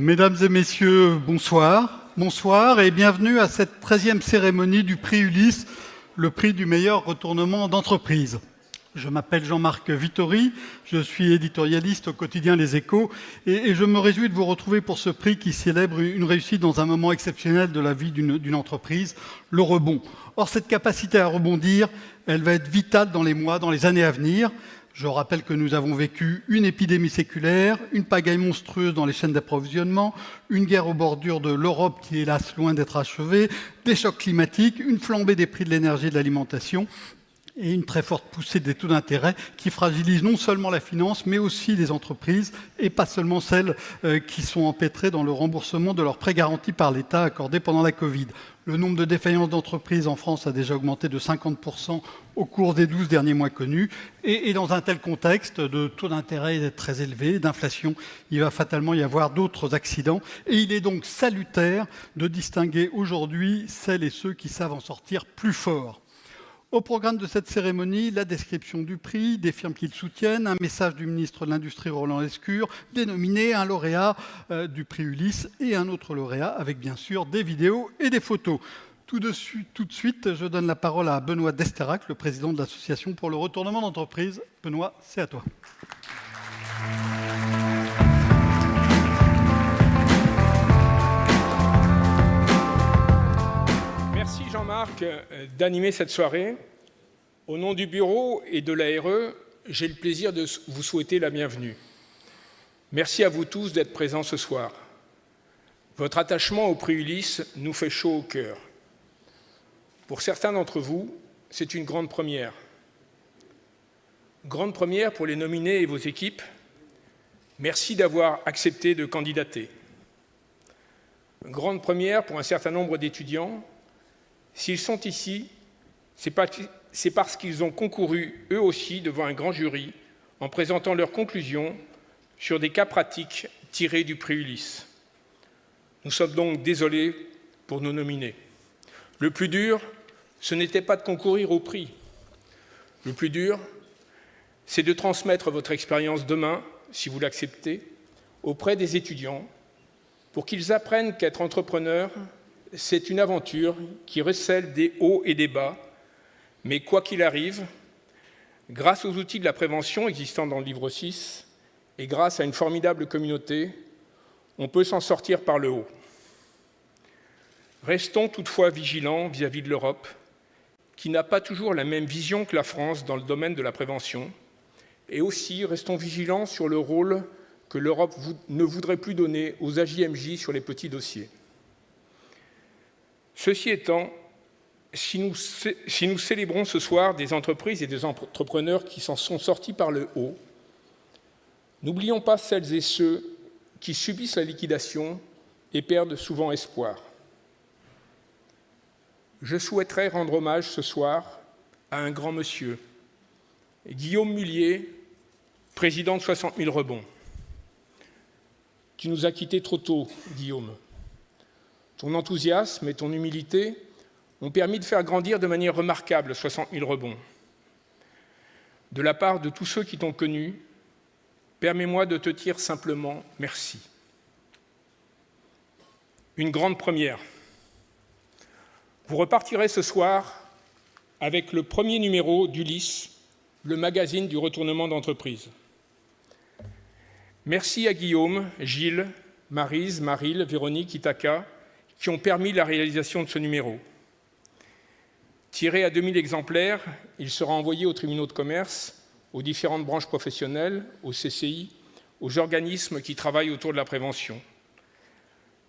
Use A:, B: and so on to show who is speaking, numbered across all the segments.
A: Mesdames et messieurs, bonsoir. Bonsoir et bienvenue à cette 13e cérémonie du prix Ulysse, le prix du meilleur retournement d'entreprise. Je m'appelle Jean-Marc Vittori, je suis éditorialiste au quotidien Les Échos et je me réjouis de vous retrouver pour ce prix qui célèbre une réussite dans un moment exceptionnel de la vie d'une entreprise, le rebond. Or, cette capacité à rebondir, elle va être vitale dans les mois, dans les années à venir. Je rappelle que nous avons vécu une épidémie séculaire, une pagaille monstrueuse dans les chaînes d'approvisionnement, une guerre aux bordures de l'Europe qui est hélas loin d'être achevée, des chocs climatiques, une flambée des prix de l'énergie et de l'alimentation et une très forte poussée des taux d'intérêt qui fragilisent non seulement la finance, mais aussi les entreprises, et pas seulement celles qui sont empêtrées dans le remboursement de leurs prêts garantis par l'État accordés pendant la Covid. Le nombre de défaillances d'entreprises en France a déjà augmenté de 50% au cours des 12 derniers mois connus. Et dans un tel contexte de taux d'intérêt très élevés, d'inflation, il va fatalement y avoir d'autres accidents. Et il est donc salutaire de distinguer aujourd'hui celles et ceux qui savent en sortir plus forts. Au programme de cette cérémonie, la description du prix, des firmes qui le soutiennent, un message du ministre de l'Industrie Roland Lescure, des nominés, un lauréat du prix Ulysse et un autre lauréat avec bien sûr des vidéos et des photos. Tout de suite, je donne la parole à Benoît Desterac, le président de l'Association pour le retournement d'entreprise. Benoît, c'est à toi.
B: Merci Jean-Marc d'animer cette soirée. Au nom du bureau et de l'ARE, j'ai le plaisir de vous souhaiter la bienvenue. Merci à vous tous d'être présents ce soir. Votre attachement au prix Ulysse nous fait chaud au cœur. Pour certains d'entre vous, c'est une grande première. Grande première pour les nominés et vos équipes. Merci d'avoir accepté de candidater. Grande première pour un certain nombre d'étudiants. S'ils sont ici, c'est parce qu'ils ont concouru, eux aussi, devant un grand jury, en présentant leurs conclusions sur des cas pratiques tirés du prix Ulysse. Nous sommes donc désolés pour nos nominés. Le plus dur, ce n'était pas de concourir au prix. Le plus dur, c'est de transmettre votre expérience demain, si vous l'acceptez, auprès des étudiants, pour qu'ils apprennent qu'être entrepreneur, c'est une aventure qui recèle des hauts et des bas, mais quoi qu'il arrive, grâce aux outils de la prévention existant dans le livre 6 et grâce à une formidable communauté, on peut s'en sortir par le haut. Restons toutefois vigilants vis-à-vis de l'Europe, qui n'a pas toujours la même vision que la France dans le domaine de la prévention, et aussi restons vigilants sur le rôle que l'Europe ne voudrait plus donner aux AJMJ sur les petits dossiers. Ceci étant, si nous célébrons ce soir des entreprises et des entrepreneurs qui s'en sont sortis par le haut, n'oublions pas celles et ceux qui subissent la liquidation et perdent souvent espoir. Je souhaiterais rendre hommage ce soir à un grand monsieur, Guillaume Mullier, président de 60 000 rebonds. Tu nous as quittés trop tôt, Guillaume. Ton enthousiasme et ton humilité ont permis de faire grandir de manière remarquable 60 000 rebonds. De la part de tous ceux qui t'ont connu, permets-moi de te dire simplement merci. Une grande première. Vous repartirez ce soir avec le premier numéro d'Ulysse, le magazine du retournement d'entreprise. Merci à Guillaume, Gilles, Maryse, Maryl, Véronique, Itaka, qui ont permis la réalisation de ce numéro. Tiré à 2000 exemplaires, il sera envoyé aux tribunaux de commerce, aux différentes branches professionnelles, aux CCI, aux organismes qui travaillent autour de la prévention.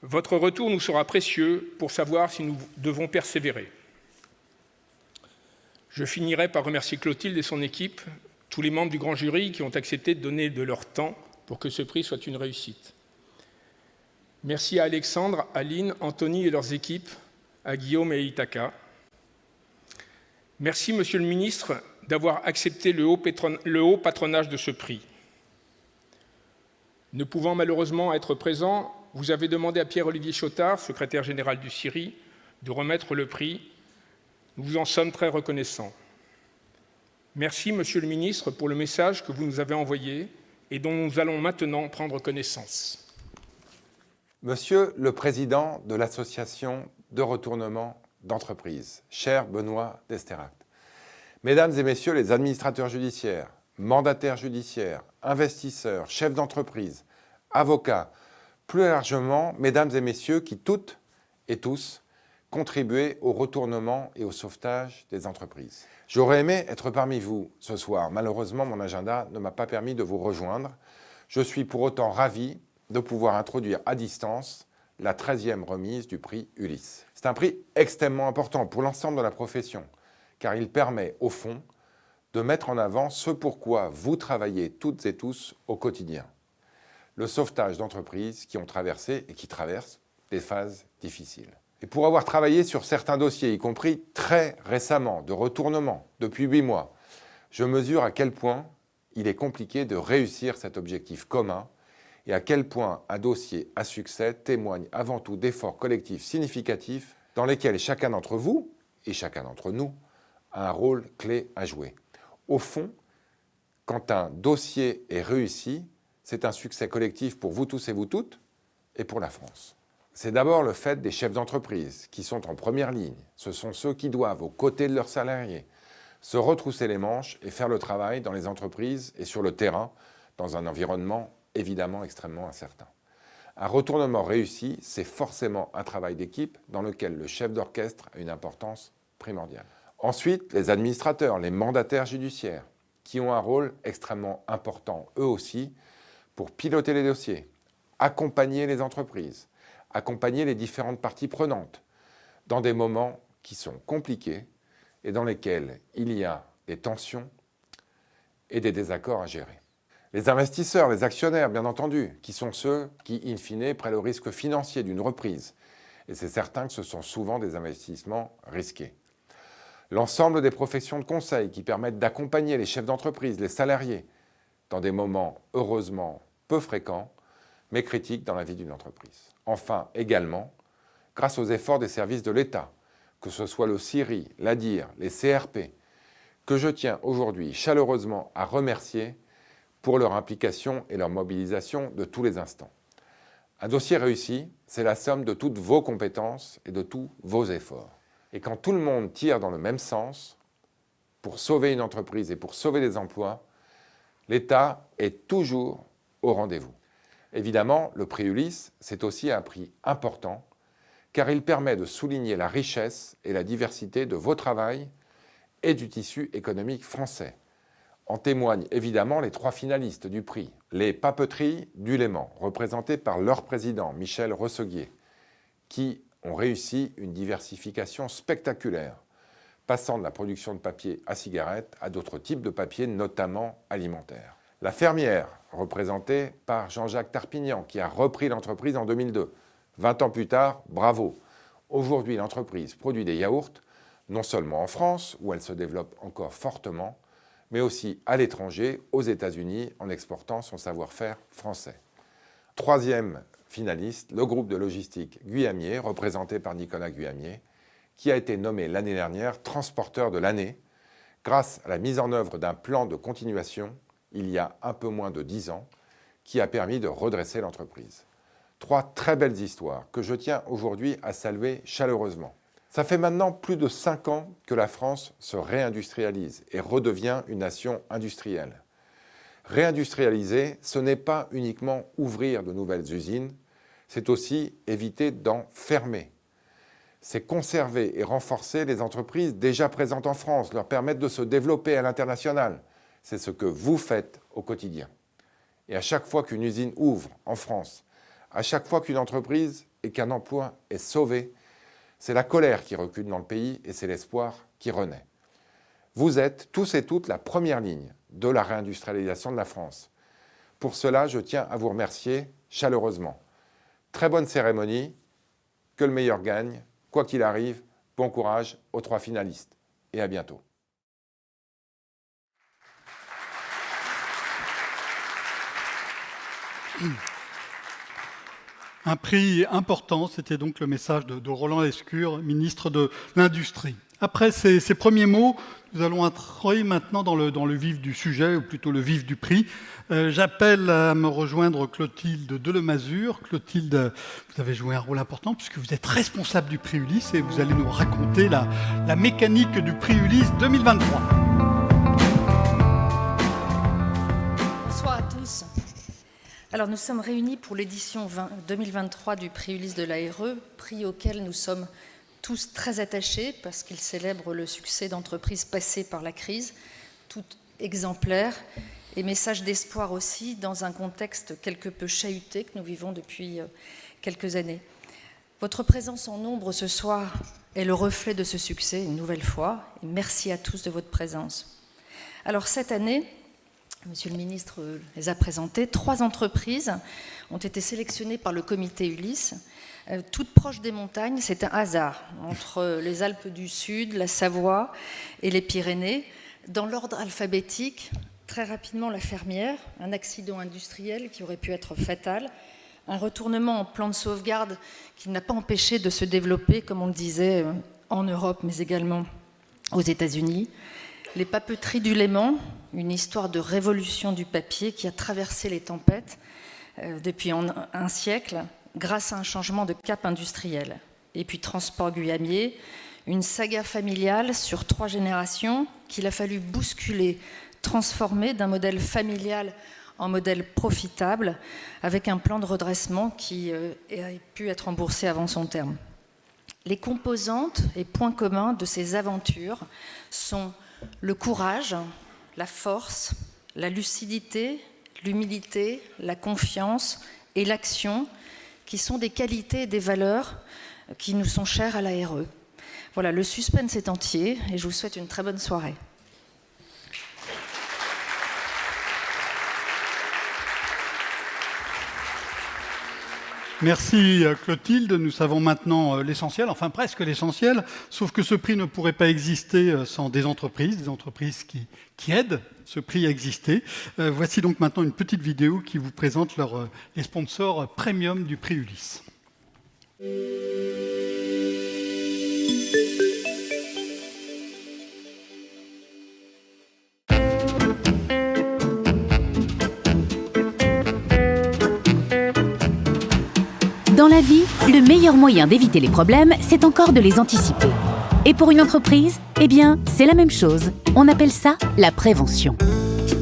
B: Votre retour nous sera précieux pour savoir si nous devons persévérer. Je finirai par remercier Clotilde et son équipe, tous les membres du grand jury qui ont accepté de donner de leur temps pour que ce prix soit une réussite. Merci à Alexandre, Aline, Anthony et leurs équipes, à Guillaume et à Itaka. Merci, Monsieur le Ministre, d'avoir accepté le haut patronage de ce prix. Ne pouvant malheureusement être présent, vous avez demandé à Pierre-Olivier Chotard, secrétaire général du CIRI, de remettre le prix. Nous vous en sommes très reconnaissants. Merci, Monsieur le Ministre, pour le message que vous nous avez envoyé et dont nous allons maintenant prendre connaissance.
C: Monsieur le Président de l'Association de retournement d'entreprise, cher Benoît d'Esteract, Mesdames et Messieurs les administrateurs judiciaires, mandataires judiciaires, investisseurs, chefs d'entreprise, avocats, plus largement, Mesdames et Messieurs qui toutes et tous contribuez au retournement et au sauvetage des entreprises. J'aurais aimé être parmi vous ce soir. Malheureusement, mon agenda ne m'a pas permis de vous rejoindre. Je suis pour autant ravi de pouvoir introduire à distance la 13e remise du prix Ulysse. C'est un prix extrêmement important pour l'ensemble de la profession, car il permet, au fond, de mettre en avant ce pourquoi vous travaillez toutes et tous au quotidien. Le sauvetage d'entreprises qui ont traversé et qui traversent des phases difficiles. Et pour avoir travaillé sur certains dossiers, y compris très récemment, de retournement, depuis 8 mois, je mesure à quel point il est compliqué de réussir cet objectif commun et à quel point un dossier à succès témoigne avant tout d'efforts collectifs significatifs dans lesquels chacun d'entre vous et chacun d'entre nous a un rôle clé à jouer. Au fond, quand un dossier est réussi, c'est un succès collectif pour vous tous et vous toutes et pour la France. C'est d'abord le fait des chefs d'entreprise qui sont en première ligne. Ce sont ceux qui doivent, aux côtés de leurs salariés, se retrousser les manches et faire le travail dans les entreprises et sur le terrain, dans un environnement évidemment extrêmement incertain. Un retournement réussi, c'est forcément un travail d'équipe dans lequel le chef d'orchestre a une importance primordiale. Ensuite, les administrateurs, les mandataires judiciaires, qui ont un rôle extrêmement important, eux aussi, pour piloter les dossiers, accompagner les entreprises, accompagner les différentes parties prenantes dans des moments qui sont compliqués et dans lesquels il y a des tensions et des désaccords à gérer. Les investisseurs, les actionnaires, bien entendu, qui sont ceux qui, in fine, prennent le risque financier d'une reprise. Et c'est certain que ce sont souvent des investissements risqués. L'ensemble des professions de conseil qui permettent d'accompagner les chefs d'entreprise, les salariés, dans des moments heureusement peu fréquents, mais critiques dans la vie d'une entreprise. Enfin, également, grâce aux efforts des services de l'État, que ce soit le CIRI, l'ADIR, les CRP, que je tiens aujourd'hui chaleureusement à remercier pour leur implication et leur mobilisation de tous les instants. Un dossier réussi, c'est la somme de toutes vos compétences et de tous vos efforts. Et quand tout le monde tire dans le même sens, pour sauver une entreprise et pour sauver des emplois, l'État est toujours au rendez-vous. Évidemment, le prix Ulysse, c'est aussi un prix important, car il permet de souligner la richesse et la diversité de vos travails et du tissu économique français. En témoignent évidemment les 3 finalistes du prix, les Papeteries du Léman, représentés par leur président, Michel Resseguier, qui ont réussi une diversification spectaculaire, passant de la production de papier à cigarettes à d'autres types de papier, notamment alimentaires. La Fermière, représentée par Jean-Jacques Tarpignan, qui a repris l'entreprise en 2002. 20 ans plus tard, bravo. Aujourd'hui, l'entreprise produit des yaourts, non seulement en France, où elle se développe encore fortement, mais aussi à l'étranger, aux États-Unis, en exportant son savoir-faire français. 3e finaliste, le groupe de logistique Guyamier, représenté par Nicolas Guyamier, qui a été nommé l'année dernière transporteur de l'année, grâce à la mise en œuvre d'un plan de continuation, il y a un peu moins de 10 ans, qui a permis de redresser l'entreprise. 3 très belles histoires que je tiens aujourd'hui à saluer chaleureusement. Ça fait maintenant plus de 5 ans que la France se réindustrialise et redevient une nation industrielle. Réindustrialiser, ce n'est pas uniquement ouvrir de nouvelles usines, c'est aussi éviter d'en fermer. C'est conserver et renforcer les entreprises déjà présentes en France, leur permettre de se développer à l'international. C'est ce que vous faites au quotidien. Et à chaque fois qu'une usine ouvre en France, à chaque fois qu'une entreprise et qu'un emploi est sauvé, c'est la colère qui recule dans le pays et c'est l'espoir qui renaît. Vous êtes tous et toutes la première ligne de la réindustrialisation de la France. Pour cela, je tiens à vous remercier chaleureusement. Très bonne cérémonie, que le meilleur gagne, quoi qu'il arrive, bon courage aux 3 finalistes et à bientôt.
A: Un prix important, c'était donc le message de Roland Lescure, ministre de l'Industrie. Après ces premiers mots, nous allons entrer maintenant dans le vif du sujet, ou plutôt le vif du prix. J'appelle à me rejoindre Clotilde Delemazure. Clotilde, vous avez joué un rôle important puisque vous êtes responsable du prix Ulysse et vous allez nous raconter la mécanique du prix Ulysse 2023.
D: Bonsoir à tous. Alors nous sommes réunis pour l'édition 2023 du prix Ulysse de l'ARE, prix auquel nous sommes tous très attachés parce qu'il célèbre le succès d'entreprises passées par la crise, toutes exemplaires, et message d'espoir aussi dans un contexte quelque peu chahuté que nous vivons depuis quelques années. Votre présence en nombre ce soir est le reflet de ce succès, une nouvelle fois, et merci à tous de votre présence. Alors cette année, Monsieur le ministre les a présentées, 3 entreprises ont été sélectionnées par le comité Ulysse, toutes proches des montagnes. C'est un hasard, entre les Alpes du Sud, la Savoie et les Pyrénées. Dans l'ordre alphabétique, très rapidement la fermière, un accident industriel qui aurait pu être fatal, un retournement en plan de sauvegarde qui n'a pas empêché de se développer, comme on le disait, en Europe, mais également aux États-Unis. Les papeteries du Léman, une histoire de révolution du papier qui a traversé les tempêtes depuis un siècle grâce à un changement de cap industriel. Et puis Transport Guyamier, une saga familiale sur 3 générations qu'il a fallu bousculer, transformer d'un modèle familial en modèle profitable avec un plan de redressement qui a pu être remboursé avant son terme. Les composantes et points communs de ces aventures sont le courage, la force, la lucidité, l'humilité, la confiance et l'action, qui sont des qualités et des valeurs qui nous sont chères à l'ARE. Voilà, le suspense est entier et je vous souhaite une très bonne soirée.
A: Merci Clotilde, nous savons maintenant l'essentiel, enfin presque l'essentiel, sauf que ce prix ne pourrait pas exister sans des entreprises qui aident ce prix à exister. Voici donc maintenant une petite vidéo qui vous présente les sponsors premium du prix Ulysse.
E: Dans la vie, le meilleur moyen d'éviter les problèmes, c'est encore de les anticiper. Et pour une entreprise, eh bien, c'est la même chose. On appelle ça la prévention.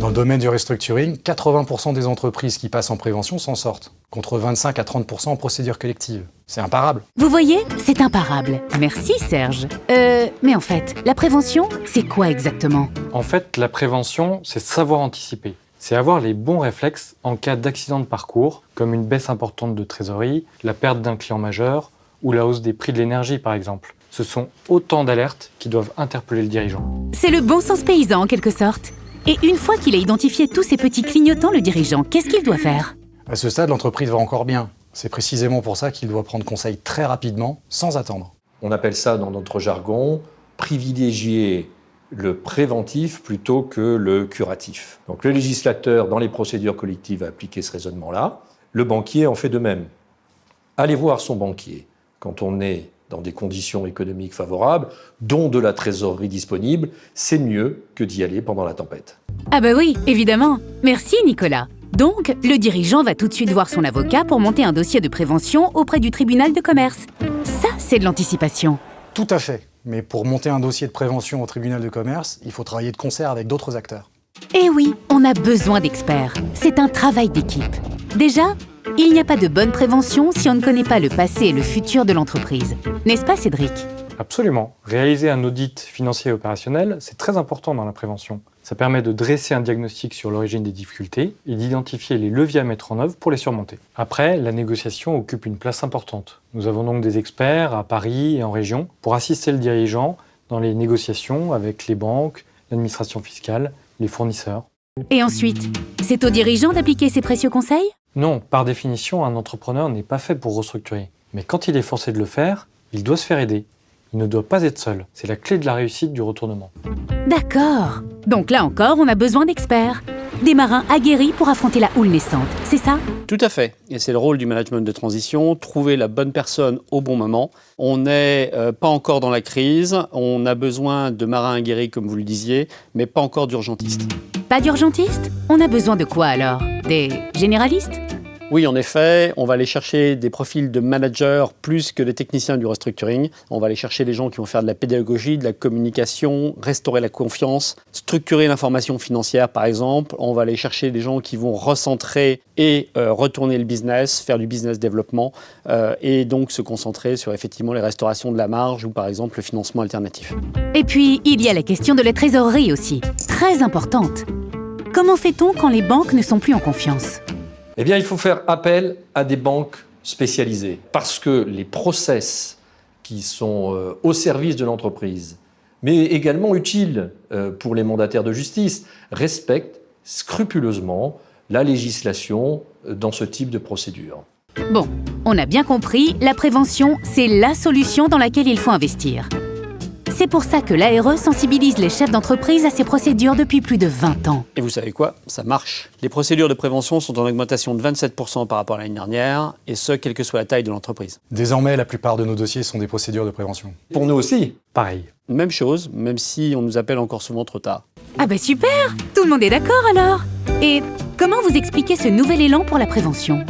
F: Dans le domaine du restructuring, 80% des entreprises qui passent en prévention s'en sortent, contre 25 à 30% en procédure collective. C'est imparable.
E: Vous voyez, c'est imparable. Merci Serge. Mais en fait, la prévention, c'est quoi exactement ?
G: En fait, la prévention, c'est savoir anticiper. C'est avoir les bons réflexes en cas d'accident de parcours, comme une baisse importante de trésorerie, la perte d'un client majeur ou la hausse des prix de l'énergie par exemple. Ce sont autant d'alertes qui doivent interpeller le dirigeant.
E: C'est le bon sens paysan en quelque sorte. Et une fois qu'il a identifié tous ces petits clignotants, le dirigeant, qu'est-ce qu'il doit faire ?
F: À ce stade, l'entreprise va encore bien. C'est précisément pour ça qu'il doit prendre conseil très rapidement, sans attendre.
H: On appelle ça dans notre jargon privilégier le préventif plutôt que le curatif. Donc le législateur, dans les procédures collectives, a appliqué ce raisonnement-là. Le banquier en fait de même. Allez voir son banquier quand on est dans des conditions économiques favorables, dont de la trésorerie disponible, c'est mieux que d'y aller pendant la tempête.
E: Ah bah oui, évidemment. Merci Nicolas. Donc, le dirigeant va tout de suite voir son avocat pour monter un dossier de prévention auprès du tribunal de commerce. Ça, c'est de l'anticipation.
F: Tout à fait. Mais pour monter un dossier de prévention au tribunal de commerce, il faut travailler de concert avec d'autres acteurs.
E: Eh oui, on a besoin d'experts. C'est un travail d'équipe. Déjà, il n'y a pas de bonne prévention si on ne connaît pas le passé et le futur de l'entreprise. N'est-ce pas Cédric ?
G: Absolument. Réaliser un audit financier et opérationnel, c'est très important dans la prévention. Ça permet de dresser un diagnostic sur l'origine des difficultés et d'identifier les leviers à mettre en œuvre pour les surmonter. Après, la négociation occupe une place importante. Nous avons donc des experts à Paris et en région pour assister le dirigeant dans les négociations avec les banques, l'administration fiscale, les fournisseurs.
E: Et ensuite, c'est au dirigeant d'appliquer ces précieux conseils ?
G: Non, par définition, un entrepreneur n'est pas fait pour restructurer. Mais quand il est forcé de le faire, il doit se faire aider. Il ne doit pas être seul. C'est la clé de la réussite du retournement.
E: D'accord. Donc là encore, on a besoin d'experts. des marins aguerris pour affronter la houle naissante, c'est ça?
I: Tout à fait. Et c'est le rôle du management de transition, trouver la bonne personne au bon moment. On n'est pas encore dans la crise, on a besoin de marins aguerris, comme vous le disiez, mais pas encore d'urgentistes.
E: Pas d'urgentistes? On a besoin de quoi alors? Des généralistes?
I: Oui, en effet, on va aller chercher des profils de managers plus que des techniciens du restructuring. On va aller chercher des gens qui vont faire de la pédagogie, de la communication, restaurer la confiance, structurer l'information financière par exemple. On va aller chercher des gens qui vont recentrer et retourner le business, faire du business développement et donc se concentrer sur effectivement les restaurations de la marge ou par exemple le financement alternatif.
E: Et puis, il y a la question de la trésorerie aussi, très importante. Comment fait-on quand les banques ne sont plus en confiance?
H: Eh bien, il faut faire appel à des banques spécialisées parce que les process qui sont au service de l'entreprise, mais également utiles pour les mandataires de justice, respectent scrupuleusement la législation dans ce type de procédure.
E: Bon, on a bien compris, la prévention, c'est la solution dans laquelle il faut investir. C'est pour ça que l'ARE sensibilise les chefs d'entreprise à ces procédures depuis plus de 20 ans.
I: Et vous savez quoi? Ça marche. Les procédures de prévention sont en augmentation de 27% par rapport à l'année dernière, et ce, quelle que soit la taille de l'entreprise.
F: Désormais, la plupart de nos dossiers sont des procédures de prévention.
H: Pour nous aussi.
G: Pareil.
I: Même chose, même si on nous appelle encore souvent trop tard.
E: Ah bah super! Tout le monde est d'accord alors! Et comment vous expliquez ce nouvel élan pour la prévention?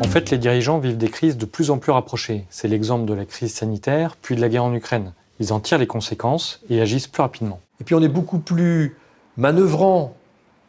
G: En fait, les dirigeants vivent des crises de plus en plus rapprochées. C'est l'exemple de la crise sanitaire, puis de la guerre en Ukraine. Ils en tirent les conséquences et agissent plus rapidement.
H: Et puis on est beaucoup plus manœuvrant,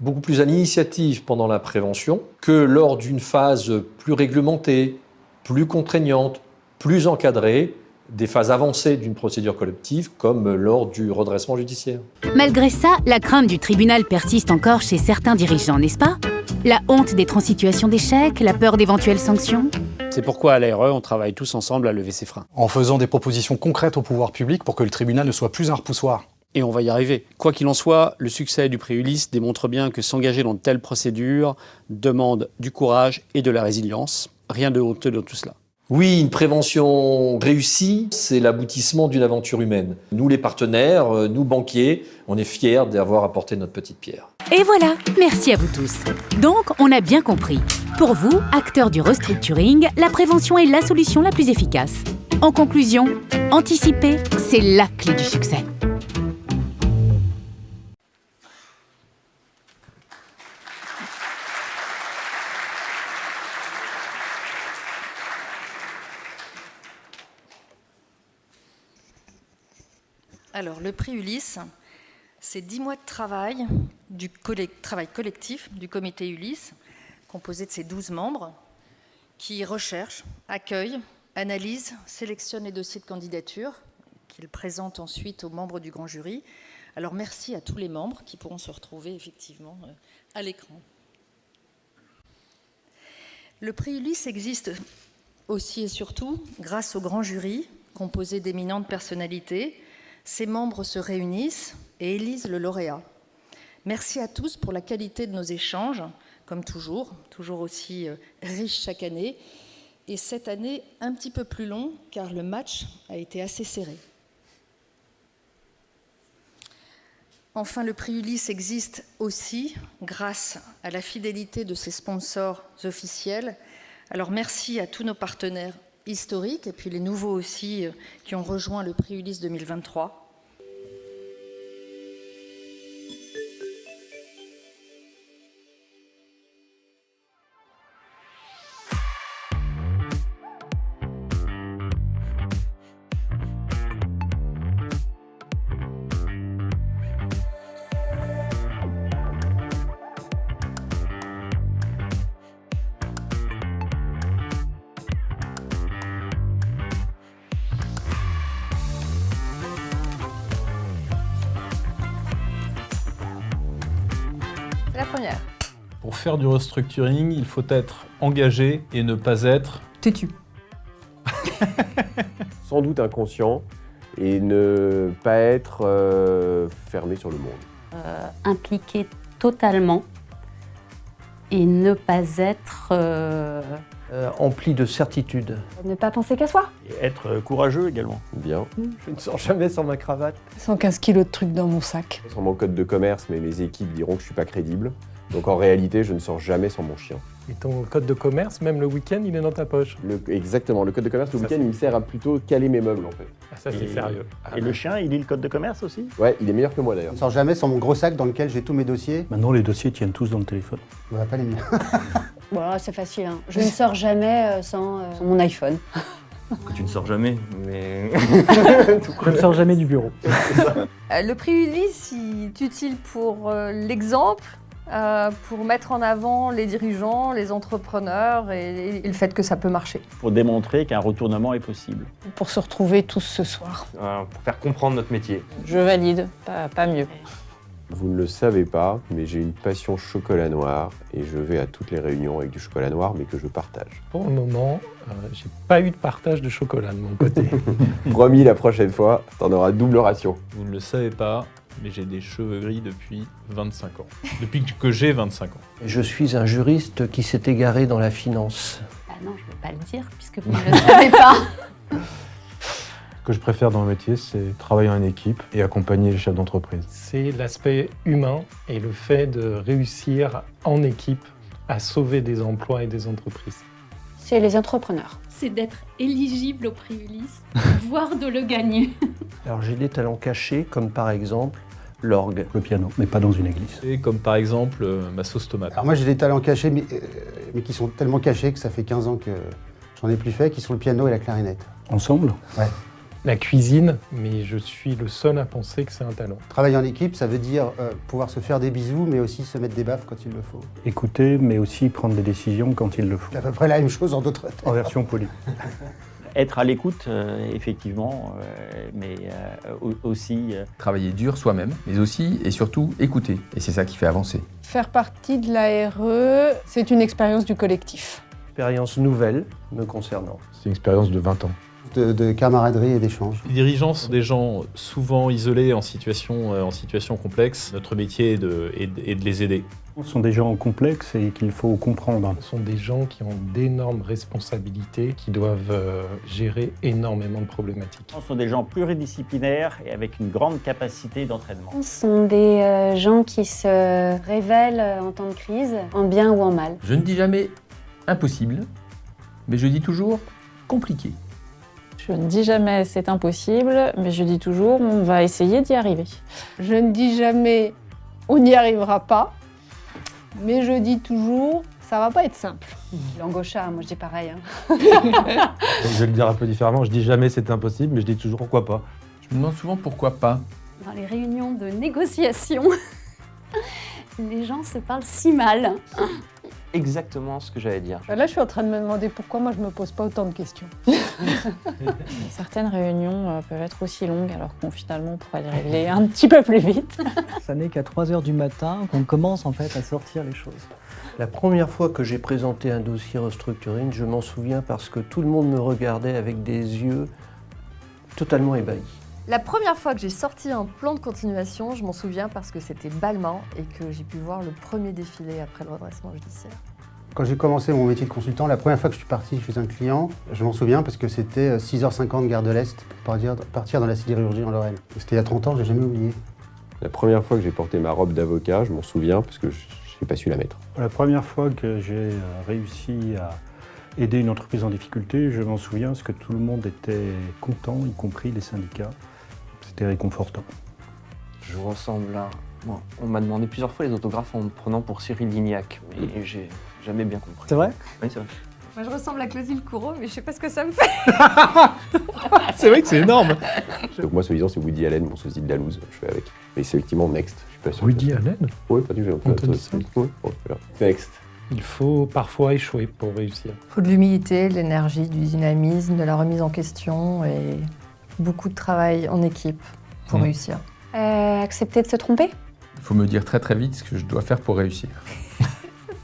H: beaucoup plus à l'initiative pendant la prévention que lors d'une phase plus réglementée, plus contraignante, plus encadrée, des phases avancées d'une procédure collective comme lors du redressement judiciaire.
E: Malgré ça, la crainte du tribunal persiste encore chez certains dirigeants, n'est-ce pas? La honte d'être en situation d'échec, la peur d'éventuelles sanctions?
I: C'est pourquoi à l'ARE, on travaille tous ensemble à lever ces freins.
F: En faisant des propositions concrètes au pouvoir public pour que le tribunal ne soit plus un repoussoir.
I: Et on va y arriver. Quoi qu'il en soit, le succès du prix Ulysse démontre bien que s'engager dans de telles procédures demande du courage et de la résilience. Rien de honteux dans tout cela.
H: Oui, une prévention réussie, c'est l'aboutissement d'une aventure humaine. Nous, les partenaires, nous, banquiers, on est fiers d'avoir apporté notre petite pierre.
E: Et voilà, merci à vous tous. Donc, on a bien compris. Pour vous, acteurs du restructuring, la prévention est la solution la plus efficace. En conclusion, anticiper, c'est la clé du succès.
D: Alors, le prix Ulysse, c'est 10 mois de travail, travail collectif du comité Ulysse, composé de ses 12 membres, qui recherchent, accueillent, analysent, sélectionnent les dossiers de candidature, qu'ils présentent ensuite aux membres du grand jury. Alors, merci à tous les membres qui pourront se retrouver effectivement à l'écran. Le prix Ulysse existe aussi et surtout grâce au grand jury, composé d'éminentes personnalités. Ses membres se réunissent et élisent le lauréat. Merci à tous pour la qualité de nos échanges, comme toujours aussi riches chaque année. Et cette année, un petit peu plus long, car le match a été assez serré. Enfin, le prix Ulysse existe aussi grâce à la fidélité de ses sponsors officiels. Alors merci à tous nos partenaires historiques et puis les nouveaux aussi qui ont rejoint le prix Ulysse 2023.
J: La première.
K: Pour faire du restructuring, il faut être engagé et ne pas être
J: têtu.
L: Sans doute inconscient et ne pas être fermé sur le monde.
M: Impliqué totalement et ne pas être
N: empli de certitude.
J: Ne pas penser qu'à soi.
N: Et être courageux également.
L: Bien.
N: Je ne sors jamais sans ma cravate.
J: 115 kilos de trucs dans mon sac.
L: Sans mon code de commerce, mais mes équipes diront que je ne suis pas crédible. Donc en réalité, je ne sors jamais sans mon chien.
K: Et ton code de commerce, même le week-end, il est dans ta poche.
L: Exactement, le code de commerce, le week-end, il me sert à plutôt caler mes meubles en fait.
K: Ah, ça, c'est sérieux.
N: Et le chien, il lit le code de commerce aussi?
L: Ouais, il est meilleur que moi d'ailleurs.
O: Je ne sors jamais sans mon gros sac dans lequel j'ai tous mes dossiers.
P: Maintenant, les dossiers tiennent tous dans le téléphone.
O: On va pas les miens.
Q: Voilà, c'est facile. Hein. Je ne sors jamais sans mon iPhone.
R: Tu ne sors jamais, mais...
P: Je ne sors jamais du bureau.
J: Le prix Ulysse, il est utile pour l'exemple, pour mettre en avant les dirigeants, les entrepreneurs et le fait que ça peut marcher.
N: Pour démontrer qu'un retournement est possible.
Q: Pour se retrouver tous ce soir.
R: Pour faire comprendre notre métier.
Q: Je valide, pas mieux.
L: Vous ne le savez pas, mais j'ai une passion chocolat noir et je vais à toutes les réunions avec du chocolat noir, mais que je partage.
K: Pour le moment, j'ai pas eu de partage de chocolat de mon côté.
L: Promis, la prochaine fois, t'en auras double ration.
K: Vous ne le savez pas, mais j'ai des cheveux gris depuis 25 ans. Depuis que j'ai 25 ans.
N: Je suis un juriste qui s'est égaré dans la finance.
M: Bah non, je ne vais pas le dire puisque vous ne le savez pas.
S: Ce que je préfère dans le métier, c'est travailler en équipe et accompagner les chefs d'entreprise.
K: C'est l'aspect humain et le fait de réussir en équipe à sauver des emplois et des entreprises.
Q: C'est les entrepreneurs.
E: C'est d'être éligible au prix Ulysse, voire de le gagner.
N: Alors j'ai des talents cachés, comme par exemple l'orgue.
P: Le piano, mais pas dans une église.
K: Et comme par exemple ma sauce tomate.
O: Alors moi j'ai des talents cachés, mais qui sont tellement cachés que ça fait 15 ans que j'en ai plus fait, qui sont le piano et la clarinette.
P: Ensemble?
O: Ouais.
K: La cuisine, mais je suis le seul à penser que c'est un talent.
O: Travailler en équipe, ça veut dire pouvoir se faire des bisous, mais aussi se mettre des baffes quand il le faut.
P: Écouter, mais aussi prendre des décisions quand il le faut.
O: C'est à peu près la même chose en d'autres termes.
P: En version polie.
N: Être à l'écoute, effectivement, mais aussi...
T: Travailler dur soi-même, mais aussi et surtout écouter. Et c'est ça qui fait avancer.
U: Faire partie de la RE, c'est une expérience du collectif.
N: Expérience nouvelle me concernant.
S: C'est une expérience de 20 ans.
O: De camaraderie et d'échange.
K: Les dirigeants sont des gens souvent isolés en situation complexe. Notre métier est de les aider.
P: Ce sont des gens complexes et qu'il faut comprendre.
K: Ce sont des gens qui ont d'énormes responsabilités, qui doivent gérer énormément de problématiques.
N: Ce sont des gens pluridisciplinaires et avec une grande capacité d'entraînement.
Q: Ce sont des gens qui se révèlent en temps de crise, en bien ou en mal.
T: Je ne dis jamais impossible, mais je dis toujours compliqué.
V: Je ne dis jamais c'est impossible, mais je dis toujours on va essayer d'y arriver.
U: Je ne dis jamais on n'y arrivera pas, mais je dis toujours ça va pas être simple.
Q: L'angosha, moi je dis pareil.
S: Je vais le dire un peu différemment, je dis jamais c'est impossible, mais je dis toujours pourquoi pas.
T: Je me demande souvent pourquoi pas.
E: Dans les réunions de négociation, les gens se parlent si mal.
R: Exactement ce que j'allais dire.
U: Là, je suis en train de me demander pourquoi moi je me pose pas autant de questions.
V: Certaines réunions peuvent être aussi longues alors qu'on finalement pourrait les régler un petit peu plus vite.
W: Ça n'est qu'à 3h du matin qu'on commence en fait à sortir les choses.
N: La première fois que j'ai présenté un dossier restructuring, je m'en souviens parce que tout le monde me regardait avec des yeux totalement ébahis.
J: La première fois que j'ai sorti un plan de continuation, je m'en souviens parce que c'était Balmain et que j'ai pu voir le premier défilé après le redressement judiciaire.
O: Quand j'ai commencé mon métier de consultant, la première fois que je suis parti chez un client, je m'en souviens parce que c'était 6h50 gare de l'Est pour partir dans la sidérurgie en Lorraine. C'était il y a 30 ans, j'ai jamais oublié.
L: La première fois que j'ai porté ma robe d'avocat, je m'en souviens parce que je n'ai pas su la mettre.
P: La première fois que j'ai réussi à aider une entreprise en difficulté, je m'en souviens parce que tout le monde était content, y compris les syndicats. C'était réconfortant.
R: Je ressemble à... Bon, on m'a demandé plusieurs fois les autographes en me prenant pour Cyril Lignac, mais j'ai jamais bien compris.
W: C'est vrai?
R: Oui, c'est vrai.
J: Moi, je ressemble à Clotilde Courreau, mais je sais pas ce que ça me fait.
K: C'est vrai que c'est énorme.
L: Donc moi, soi-disant, c'est Woody Allen, mon sosie de Dallouse, je fais avec. Mais c'est effectivement Next, je suis pas sûr.
K: Woody Allen?
L: Oui, pas du tout. Next.
K: Il faut parfois échouer pour réussir.
J: Il faut de l'humilité, de l'énergie, du dynamisme, de la remise en question et beaucoup de travail en équipe pour réussir.
Q: Accepter de se tromper?
T: Il faut me dire très très vite ce que je dois faire pour réussir.
J: C'est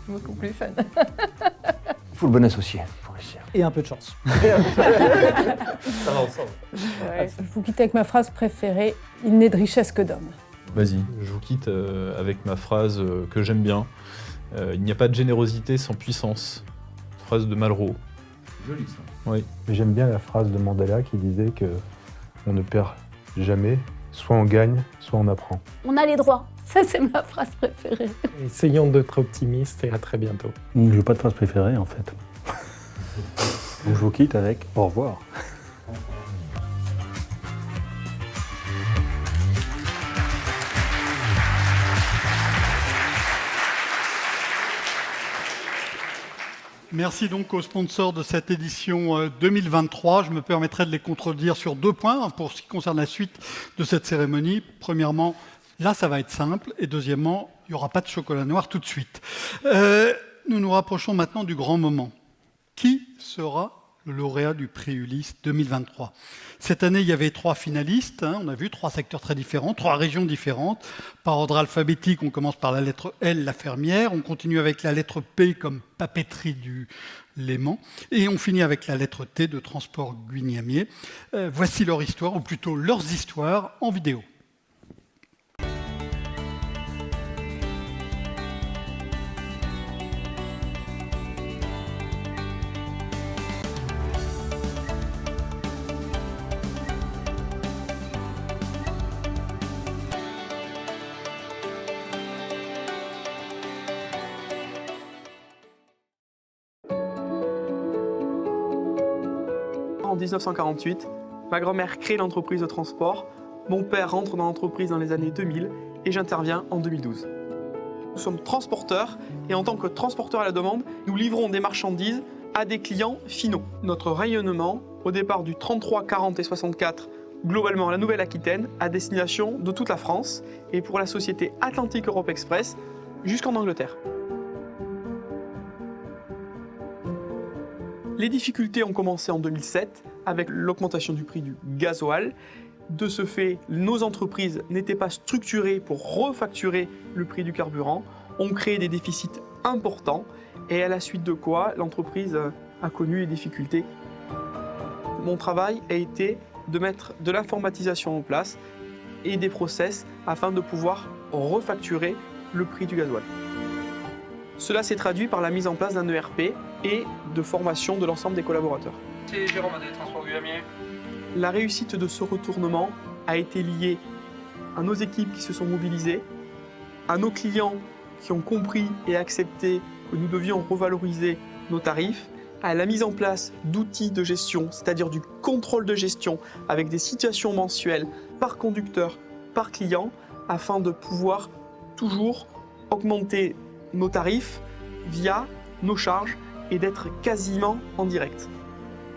J: beaucoup plus fun.
R: Il faut le bon associé pour réussir.
W: Et un peu de chance.
N: Ça va ensemble.
U: Ouais, je vous quitte avec ma phrase préférée, il n'est de richesse que d'homme.
T: Vas-y.
K: Je vous quitte avec ma phrase que j'aime bien. Il n'y a pas de générosité sans puissance. Phrase de Malraux.
T: Joli ça.
K: Oui.
S: Mais j'aime bien la phrase de Mandela qui disait que on ne perd jamais, soit on gagne, soit on apprend.
E: On a les droits
U: Ça, c'est ma phrase préférée.
A: Essayons d'être optimistes et à très bientôt.
P: Je n'ai pas de phrase préférée en fait. Donc, je vous quitte avec au revoir.
B: Merci donc aux sponsors de cette édition 2023. Je me permettrai de les contredire sur 2 points pour ce qui concerne la suite de cette cérémonie. Premièrement, là, ça va être simple. Et deuxièmement, il n'y aura pas de chocolat noir tout de suite. Nous nous rapprochons maintenant du grand moment. Qui sera le lauréat du prix Ulysse 2023? Cette année, il y avait 3 finalistes. On a vu 3 secteurs très différents, 3 régions différentes. Par ordre alphabétique, on commence par la lettre L, la fermière. On continue avec la lettre P comme papeterie du Léman. Et on finit avec la lettre T de transport Guignamier. Voici leur histoire, ou plutôt leurs histoires en vidéo.
C: En 1948, ma grand-mère crée l'entreprise de transport, mon père rentre dans l'entreprise dans les années 2000 et j'interviens en 2012. Nous sommes transporteurs et en tant que transporteurs à la demande, nous livrons des marchandises à des clients finaux. Notre rayonnement, au départ du 33, 40 et 64, globalement la Nouvelle-Aquitaine, à destination de toute la France et pour la société Atlantique Europe Express jusqu'en Angleterre. Les difficultés ont commencé en 2007 avec l'augmentation du prix du gasoil. De ce fait, nos entreprises n'étaient pas structurées pour refacturer le prix du carburant, ont créé des déficits importants et à la suite de quoi l'entreprise a connu les difficultés. Mon travail a été de mettre de l'informatisation en place et des process afin de pouvoir refacturer le prix du gasoil. Cela s'est traduit par la mise en place d'un ERP et de formation de l'ensemble des collaborateurs. C'est Jérôme des Transports Guignamier. La réussite de ce retournement a été liée à nos équipes qui se sont mobilisées, à nos clients qui ont compris et accepté que nous devions revaloriser nos tarifs, à la mise en place d'outils de gestion, c'est-à-dire du contrôle de gestion avec des situations mensuelles par conducteur, par client, afin de pouvoir toujours augmenter nos tarifs via nos charges et d'être quasiment en direct.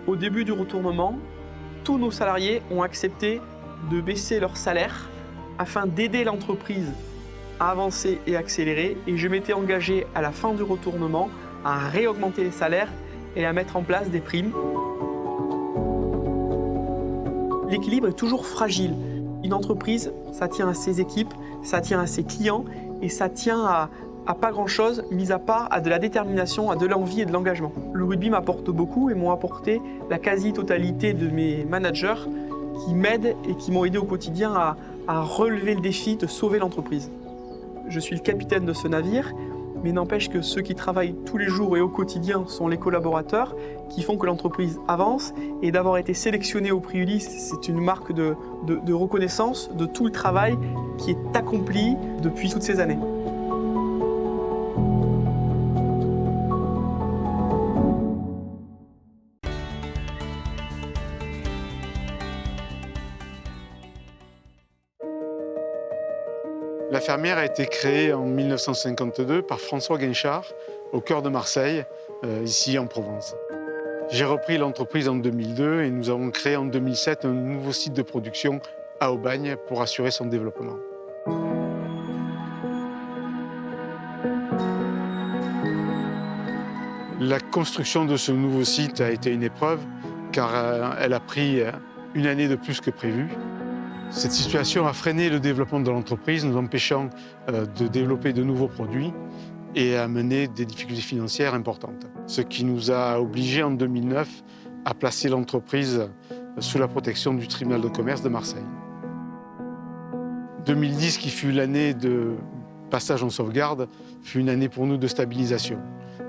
C: Au début du retournement, tous nos salariés ont accepté de baisser leur salaire afin d'aider l'entreprise à avancer et accélérer et je m'étais engagé à la fin du retournement à réaugmenter les salaires et à mettre en place des primes. L'équilibre est toujours fragile. Une entreprise, ça tient à ses équipes, ça tient à ses clients et ça tient à pas grand-chose, mis à part à de la détermination, à de l'envie et de l'engagement. Le rugby m'apporte beaucoup et m'ont apporté la quasi-totalité de mes managers qui m'aident et qui m'ont aidé au quotidien à relever le défi de sauver l'entreprise. Je suis le capitaine de ce navire, mais n'empêche que ceux qui travaillent tous les jours et au quotidien sont les collaborateurs qui font que l'entreprise avance et d'avoir été sélectionné au prix Ulysse, c'est une marque de reconnaissance de tout le travail qui est accompli depuis toutes ces années.
X: La fermière a été créée en 1952 par François Guinchard, au cœur de Marseille, ici en Provence. J'ai repris l'entreprise en 2002 et nous avons créé en 2007 un nouveau site de production à Aubagne pour assurer son développement. La construction de ce nouveau site a été une épreuve car elle a pris une année de plus que prévu. Cette situation a freiné le développement de l'entreprise, nous empêchant de développer de nouveaux produits et a mené des difficultés financières importantes. Ce qui nous a obligés en 2009 à placer l'entreprise sous la protection du tribunal de commerce de Marseille. 2010, qui fut l'année de passage en sauvegarde, fut une année pour nous de stabilisation.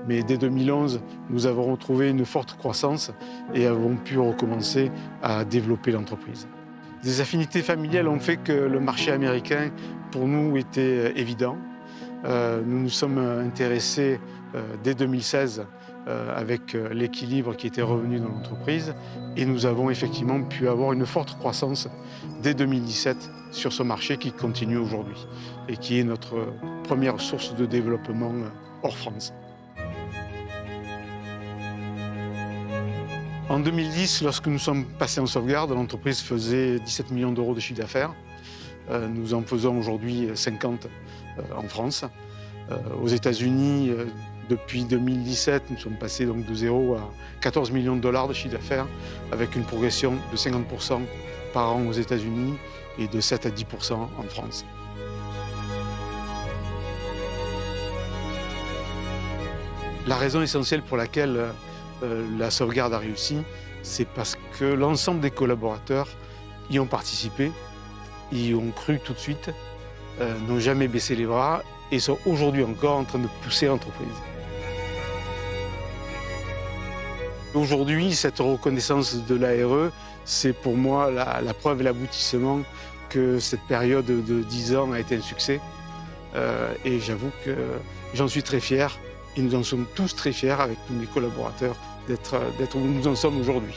X: Mais dès 2011, nous avons retrouvé une forte croissance et avons pu recommencer à développer l'entreprise. Des affinités familiales ont fait que le marché américain, pour nous, était évident. Nous nous sommes intéressés dès 2016 avec l'équilibre qui était revenu dans l'entreprise et nous avons effectivement pu avoir une forte croissance dès 2017 sur ce marché qui continue aujourd'hui et qui est notre première source de développement hors France. En 2010, lorsque nous sommes passés en sauvegarde, l'entreprise faisait 17 millions d'euros de chiffre d'affaires. Nous en faisons aujourd'hui 50 en France. Aux États-Unis, depuis 2017, nous sommes passés donc de 0 à 14 millions de dollars de chiffre d'affaires, avec une progression de 50% par an aux États-Unis et de 7 à 10% en France. La raison essentielle pour laquelle la sauvegarde a réussi, c'est parce que l'ensemble des collaborateurs y ont participé, y ont cru tout de suite, n'ont jamais baissé les bras et sont aujourd'hui encore en train de pousser l'entreprise. Aujourd'hui, cette reconnaissance de l'ARE, c'est pour moi la preuve et l'aboutissement que cette période de 10 ans a été un succès. Et j'avoue que j'en suis très fier. Et nous en sommes tous très fiers avec tous mes collaborateurs d'être où nous en sommes aujourd'hui.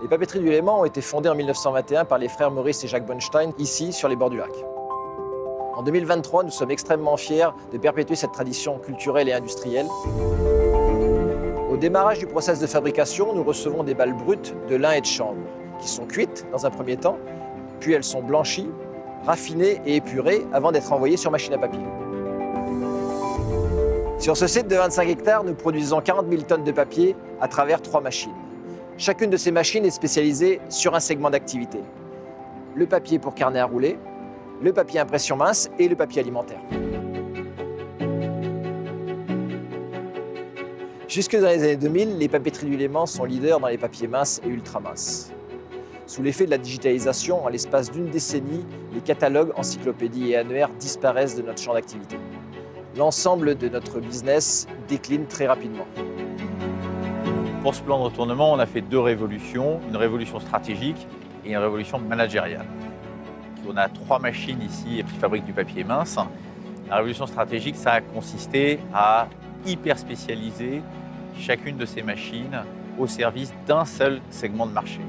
F: Les papeteries du Léman ont été fondées en 1921 par les frères Maurice et Jacques Bonstein, ici, sur les bords du lac. En 2023, nous sommes extrêmement fiers de perpétuer cette tradition culturelle et industrielle. Au démarrage du process de fabrication, nous recevons des balles brutes de lin et de chanvre, qui sont cuites dans un premier temps, puis elles sont blanchies, raffinées et épurées avant d'être envoyées sur machine à papier. Sur ce site de 25 hectares, nous produisons 40 000 tonnes de papier à travers 3 machines. Chacune de ces machines est spécialisée sur un segment d'activité. Le papier pour carnet à rouler, le papier impression mince et le papier alimentaire. Jusque dans les années 2000, les papeteries du Léman sont leaders dans les papiers minces et ultra minces. Sous l'effet de la digitalisation, en l'espace d'une décennie, les catalogues, encyclopédies et annuaires disparaissent de notre champ d'activité. L'ensemble de notre business décline très rapidement.
G: Pour ce plan de retournement, on a fait 2 révolutions, une révolution stratégique et une révolution managériale. On a 3 machines ici qui fabriquent du papier mince. La révolution stratégique, ça a consisté à hyper spécialiser chacune de ces machines au service d'un seul segment de marché.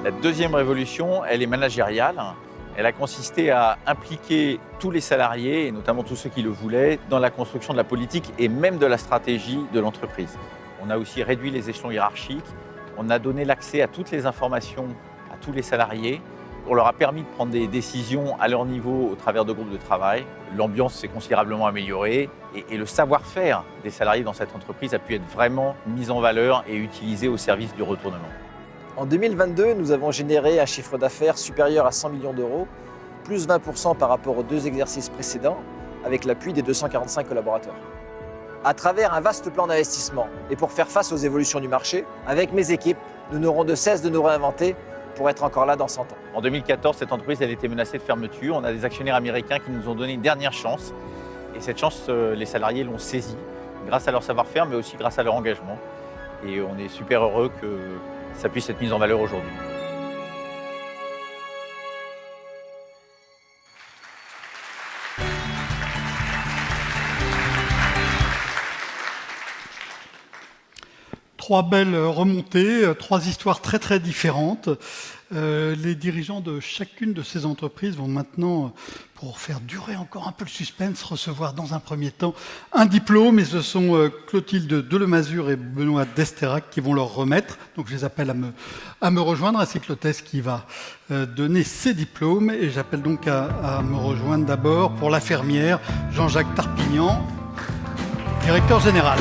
G: La deuxième révolution, elle est managériale. Elle a consisté à impliquer tous les salariés, et notamment tous ceux qui le voulaient, dans la construction de la politique et même de la stratégie de l'entreprise. On a aussi réduit les échelons hiérarchiques. On a donné l'accès à toutes les informations à tous les salariés. On leur a permis de prendre des décisions à leur niveau au travers de groupes de travail. L'ambiance s'est considérablement améliorée et le savoir-faire des salariés dans cette entreprise a pu être vraiment mis en valeur et utilisé au service du retournement.
F: En 2022, nous avons généré un chiffre d'affaires supérieur à 100 millions d'euros, plus 20% par rapport aux 2 exercices précédents, avec l'appui des 245 collaborateurs. À travers un vaste plan d'investissement et pour faire face aux évolutions du marché, avec mes équipes, nous n'aurons de cesse de nous réinventer pour être encore là dans 100 ans.
G: En 2014, cette entreprise elle était menacée de fermeture. On a des actionnaires américains qui nous ont donné une dernière chance. Et cette chance, les salariés l'ont saisie grâce à leur savoir-faire, mais aussi grâce à leur engagement. Et on est super heureux que ça puisse être mis en valeur aujourd'hui.
B: Trois belles remontées, 3 histoires très très différentes. Les dirigeants de chacune de ces entreprises vont maintenant, pour faire durer encore un peu le suspense, recevoir dans un premier temps un diplôme. Et ce sont Clotilde Delemazure et Benoît Desterac qui vont leur remettre. Donc je les appelle à me rejoindre, ainsi que l'hôtesse qui va donner ses diplômes. Et j'appelle donc à me rejoindre d'abord pour la fermière, Jean-Jacques Tarpignan, directeur général.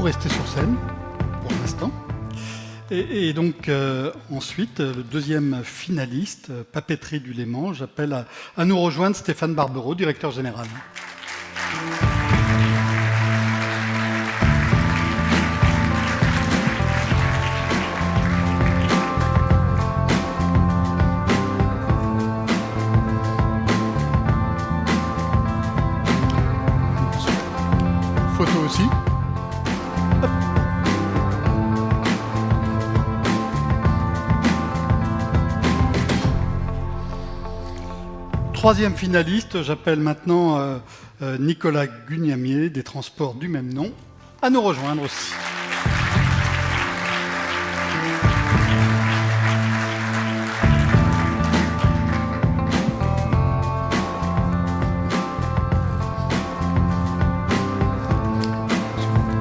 B: rester sur scène, pour l'instant. Et donc, ensuite, le deuxième finaliste, Papeterie du Léman, j'appelle à nous rejoindre Stéphane Barbereau, directeur général. Photo aussi. Hop. Troisième finaliste, j'appelle maintenant Nicolas Gugnamier des Transports du même nom à nous rejoindre aussi.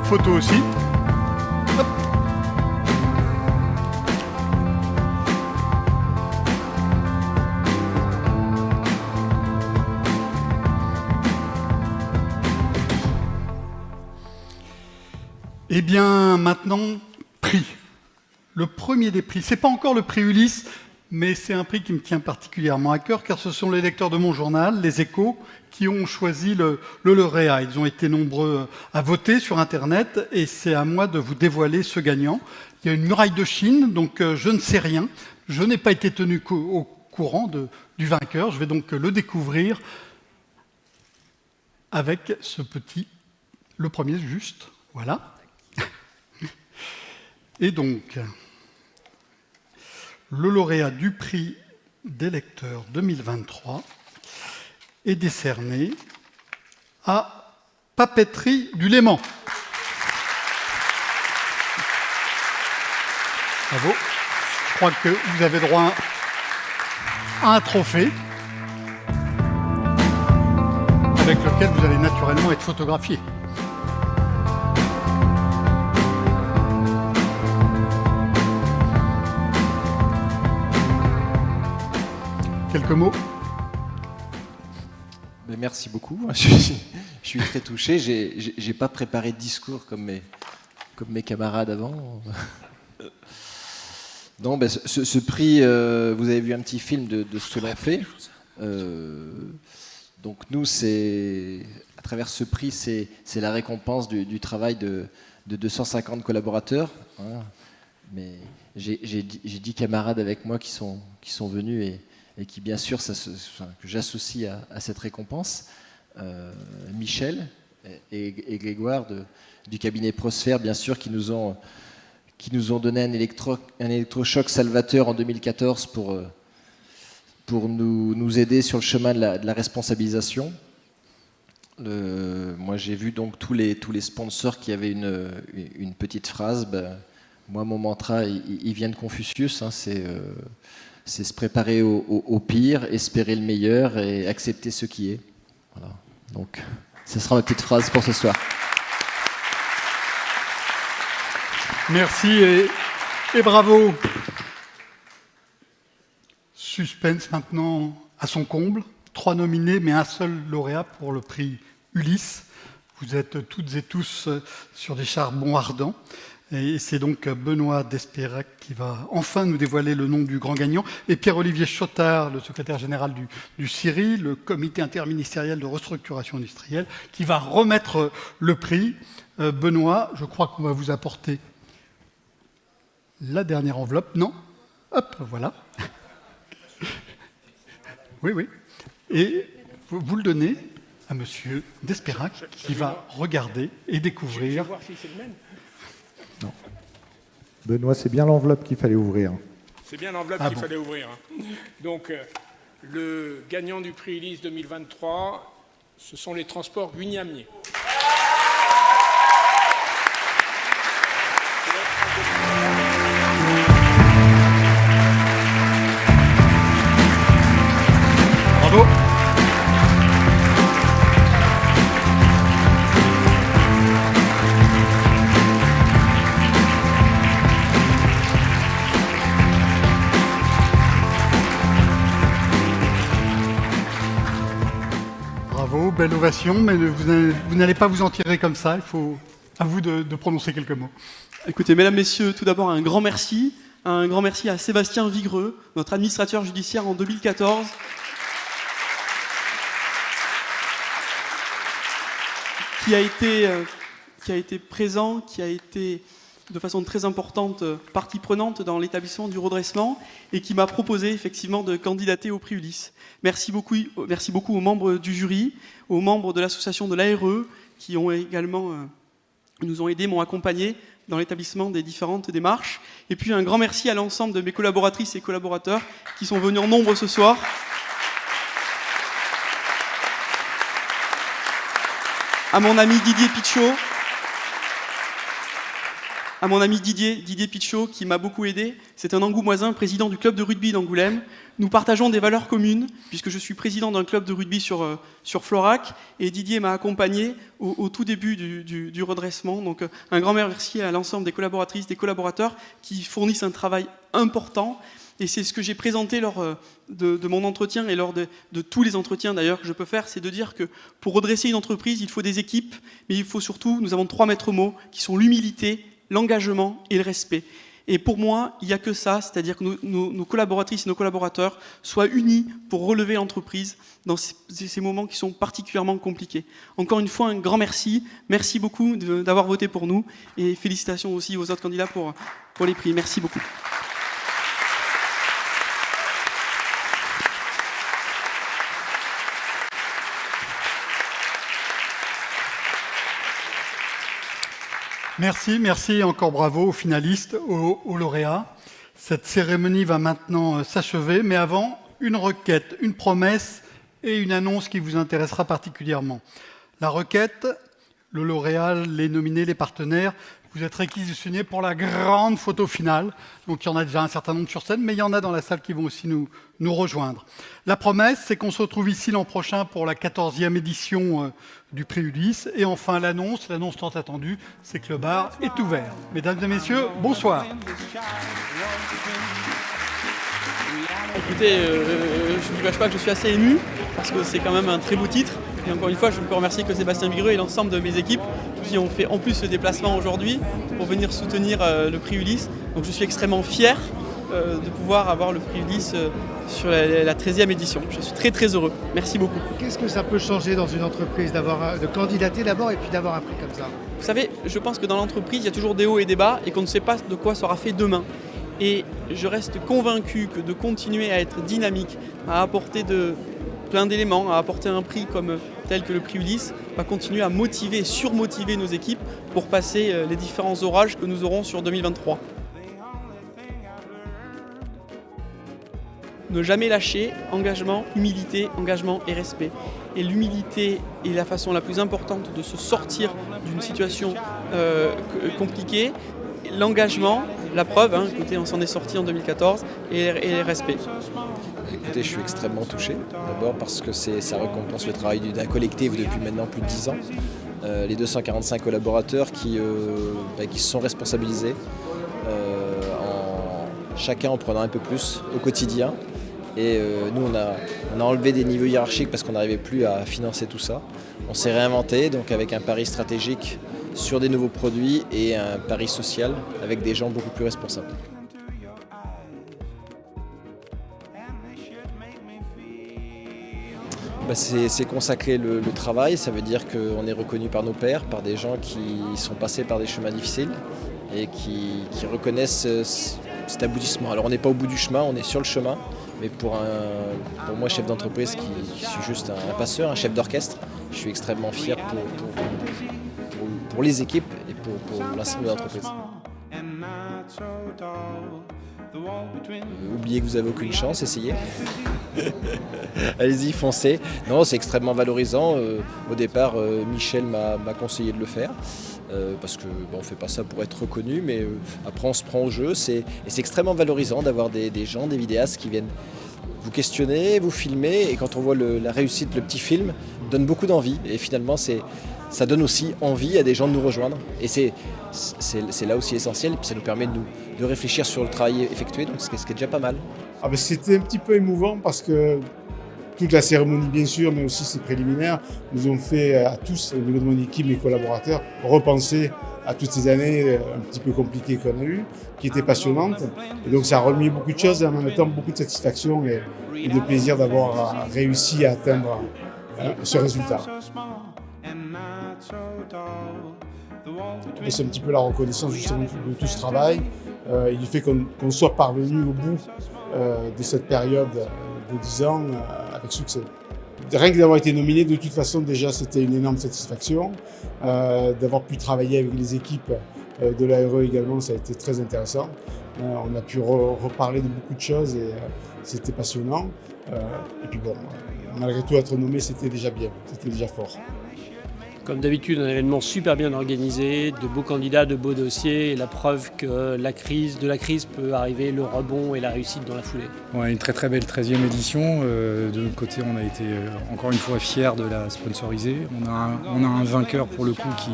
B: Photo aussi. Hop. Eh bien, maintenant, prix. Le premier des prix. Ce n'est pas encore le prix Ulysse, mais c'est un prix qui me tient particulièrement à cœur, car ce sont les lecteurs de mon journal, Les Échos, qui ont choisi le lauréat. Ils ont été nombreux à voter sur Internet, et c'est à moi de vous dévoiler ce gagnant. Il y a une muraille de Chine, donc je ne sais rien. Je n'ai pas été tenu au courant du vainqueur. Je vais donc le découvrir avec ce petit... Le premier, juste. Voilà. Et donc, le lauréat du prix des lecteurs 2023 est décerné à Papeterie du Léman. Bravo. Je crois que vous avez droit à un trophée avec lequel vous allez naturellement être photographié. Quelques mots?
F: Ben, merci beaucoup. Je suis très touché. J'ai pas préparé de discours comme mes camarades avant. Non, ben, ce prix, vous avez vu un petit film de ce que l'on fait. Donc nous, à travers ce prix, c'est la récompense du travail de 250 collaborateurs. Hein. Mais j'ai 10 camarades avec moi qui sont venus et qui, bien sûr, que j'associe à cette récompense. Michel et Grégoire du cabinet Prosphère, bien sûr, qui nous ont donné un électrochoc salvateur en 2014 pour nous aider sur le chemin de la responsabilisation. Moi, j'ai vu donc tous les sponsors qui avaient une petite phrase. Ben, moi, mon mantra, il vient de Confucius, hein, c'est se préparer au pire, espérer le meilleur et accepter ce qui est. Voilà. Donc, ce sera ma petite phrase pour ce soir.
B: Merci et bravo. Suspense maintenant à son comble. 3 nominés, mais un seul lauréat pour le prix Ulysse. Vous êtes toutes et tous sur des charbons ardents. Et c'est donc Benoît Despérac qui va enfin nous dévoiler le nom du grand gagnant. Et Pierre-Olivier Chotard, le secrétaire général du CIRI, le comité interministériel de restructuration industrielle, qui va remettre le prix. Benoît, je crois qu'on va vous apporter la dernière enveloppe. Non? Hop, voilà. Oui. Et vous le donnez à monsieur Despérac, qui va regarder et découvrir.
D: Je vais voir si c'est le même.
H: Non. Benoît, c'est bien l'enveloppe qu'il fallait ouvrir.
D: C'est bien l'enveloppe qu'il fallait ouvrir. Donc, le gagnant du prix Ulysse 2023, ce sont les Transports Gugnamier.
B: Bravo. Belle ovation, mais vous n'allez pas vous en tirer comme ça, il faut À vous de prononcer quelques mots.
C: Écoutez, mesdames, messieurs, tout d'abord un grand merci. Un grand merci à Sébastien Vigreux, notre administrateur judiciaire en 2014. Qui a été présent, qui a été de façon très importante partie prenante dans l'établissement du redressement et qui m'a proposé effectivement de candidater au prix Ulysse. Merci beaucoup aux membres du jury, aux membres de l'association de l'ARE qui ont également nous ont aidés, m'ont accompagné dans l'établissement des différentes démarches. Et puis un grand merci à l'ensemble de mes collaboratrices et collaborateurs qui sont venus en nombre ce soir. À mon ami Didier Pichot, qui m'a beaucoup aidé. C'est un Angoumoisin, président du club de rugby d'Angoulême. Nous partageons des valeurs communes, puisque je suis président d'un club de rugby sur Florac, et Didier m'a accompagné au tout début du redressement. Donc un grand merci à l'ensemble des collaboratrices, des collaborateurs qui fournissent un travail important. Et c'est ce que j'ai présenté lors de mon entretien et lors de tous les entretiens d'ailleurs que je peux faire, c'est de dire que pour redresser une entreprise, il faut des équipes, mais il faut surtout, nous avons 3 maîtres mots qui sont l'humilité, l'engagement et le respect. Et pour moi, il n'y a que ça, c'est-à-dire que nos collaboratrices et nos collaborateurs soient unis pour relever l'entreprise dans ces moments qui sont particulièrement compliqués. Encore une fois, un grand merci. Merci beaucoup d'avoir voté pour nous et félicitations aussi aux autres candidats pour les prix. Merci beaucoup.
B: Merci, encore bravo aux finalistes, aux lauréats. Cette cérémonie va maintenant s'achever, mais avant, une requête, une promesse et une annonce qui vous intéressera particulièrement. La requête, le lauréat, les nominés, les partenaires, vous êtes réquisitionnés pour la grande photo finale. Donc il y en a déjà un certain nombre sur scène, mais il y en a dans la salle qui vont aussi nous rejoindre. La promesse, c'est qu'on se retrouve ici l'an prochain pour la 14e édition du prix Ulysse. Et enfin l'annonce tant attendue, c'est que le bar est ouvert. Mesdames et messieurs, bonsoir.
C: Écoutez, je ne vous cache pas que je suis assez ému, parce que c'est quand même un très beau titre. Et encore une fois, je ne peux remercier que Sébastien Vigreux et l'ensemble de mes équipes qui ont fait en plus ce déplacement aujourd'hui pour venir soutenir le prix Ulysse. Donc je suis extrêmement fier de pouvoir avoir le prix Ulysse sur la 13e édition. Je suis très très heureux. Merci beaucoup.
I: Qu'est-ce que ça peut changer dans une entreprise de candidater d'abord et puis d'avoir un prix comme ça?
C: Vous savez, je pense que dans l'entreprise, il y a toujours des hauts et des bas et qu'on ne sait pas de quoi sera fait demain. Et je reste convaincu que de continuer à être dynamique, à apporter plein d'éléments, à apporter un prix tel que le prix Ulysse, va continuer à motiver et surmotiver nos équipes pour passer les différents orages que nous aurons sur 2023. Ne jamais lâcher, engagement, humilité, engagement et respect. Et l'humilité est la façon la plus importante de se sortir d'une situation compliquée. L'engagement, la preuve, écoutez, on s'en est sorti en 2014, et le respect.
F: Écoutez, je suis extrêmement touché, d'abord parce que ça récompense le travail d'un collectif depuis maintenant plus de 10 ans. Les 245 collaborateurs qui se sont responsabilisés, chacun en prenant un peu plus au quotidien. Et nous, on a enlevé des niveaux hiérarchiques parce qu'on n'arrivait plus à financer tout ça. On s'est réinventé, donc avec un pari stratégique sur des nouveaux produits et un pari social avec des gens beaucoup plus responsables. C'est consacrer le travail, ça veut dire qu'on est reconnu par nos pairs, par des gens qui sont passés par des chemins difficiles et qui reconnaissent cet aboutissement. Alors on n'est pas au bout du chemin, on est sur le chemin, mais pour moi, chef d'entreprise qui suis juste un passeur, un chef d'orchestre, je suis extrêmement fier pour les équipes et pour l'ensemble de l'entreprise. Oubliez que vous n'avez aucune chance, essayez. Allez-y, foncez. Non, c'est extrêmement valorisant. Au départ, Michel m'a conseillé de le faire. Parce qu'on ne fait pas ça pour être reconnu, mais après on se prend au jeu. Et c'est extrêmement valorisant d'avoir des gens, des vidéastes qui viennent vous questionner, vous filmer. Et quand on voit la réussite, le petit film, donne beaucoup d'envie. Et finalement, ça donne aussi envie à des gens de nous rejoindre. Et c'est là aussi essentiel. Ça nous permet de réfléchir sur le travail effectué, donc ce qui est déjà pas mal.
I: C'était un petit peu émouvant parce que
X: toute la cérémonie bien sûr, mais aussi ses préliminaires, nous ont fait à tous, au niveau de mon équipe, mes collaborateurs, repenser à toutes ces années un petit peu compliquées qu'on a eues, qui étaient passionnantes. Et donc ça a remis beaucoup de choses et en même temps beaucoup de satisfaction et de plaisir d'avoir réussi à atteindre ce résultat. Et c'est un petit peu la reconnaissance justement de tout ce travail et du fait qu'on soit parvenu au bout de cette période de 10 ans avec succès. Rien que d'avoir été nominé, de toute façon, déjà, c'était une énorme satisfaction. D'avoir pu travailler avec les équipes de l'ARE également, ça a été très intéressant. On a pu reparler de beaucoup de choses et c'était passionnant. Et puis bon, malgré tout, être nommé, c'était déjà bien, c'était déjà fort.
L: Comme d'habitude, un événement super bien organisé, de beaux candidats, de beaux dossiers, et la preuve que de la crise peut arriver le rebond et la réussite dans la foulée.
M: Ouais, une très très belle 13e édition. De notre côté, on a été encore une fois fiers de la sponsoriser. On a un vainqueur pour le coup qui,